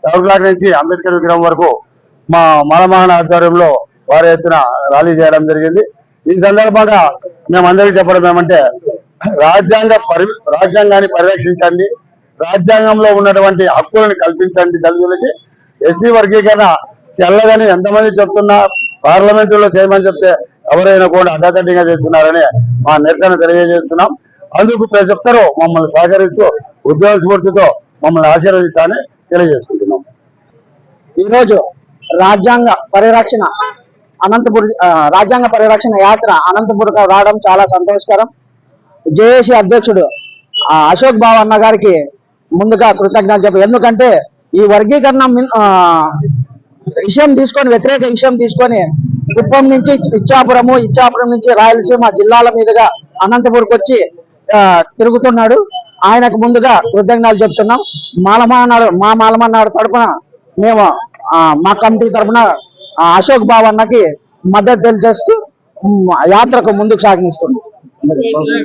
చౌక్లాట్ నుంచి అంబేద్కర్ విగ్రహం వరకు మా మాలమహాన ఆధ్వర్యంలో వారి ఎత్తున ర్యాలీ చేయడం జరిగింది. ఈ సందర్భంగా మేమందరికీ చెప్పడం ఏమంటే రాజ్యాంగాన్ని పరిరక్షించండి, రాజ్యాంగంలో ఉన్నటువంటి హక్కులను కల్పించండి. దళితులకి ఎస్సీ వర్గీకరణ చెల్లదని ఎంతమంది చెప్తున్నా పార్లమెంటులో చేయమని చెప్తే ఎవరైనా కూడా అడ్డతడ్డిగా చేస్తున్నారని మా నిరసన తెలియజేస్తున్నాం. అందుకు ప్రతి ఒక్కరూ మమ్మల్ని సహకరిస్తూ ఉద్యోగ స్ఫూర్తితో మమ్మల్ని ఆశీర్వదిస్తానని తెలియజేసుకుంటున్నాం. ఈరోజు రాజ్యాంగ పరిరక్షణ రాజ్యాంగ పరిరక్షణ యాత్ర అనంతపురం రావడం చాలా సంతోషకరం. జేఏసీ అధ్యక్షుడు అశోక్ బావ అన్న గారికి ముందుగా కృతజ్ఞతలు చెప్పారు. ఎందుకంటే ఈ వర్గీకరణ విషయం తీసుకొని, వ్యతిరేక విషయం తీసుకొని కుప్పం నుంచి ఇచ్చాపురం నుంచి రాయలసీమ జిల్లాల మీదుగా అనంతపురంకి వచ్చి తిరుగుతున్నాడు. ఆయనకు ముందుగా కృతజ్ఞతలు చెప్తున్నాం. మా మాలమన్నాడు తరపున మేము మా కమిటీ తరపున అశోక్ బావ అన్నకి మద్దతు తెలియజేస్తూ యాత్రకు ముందుకు సాగిస్తున్నాం.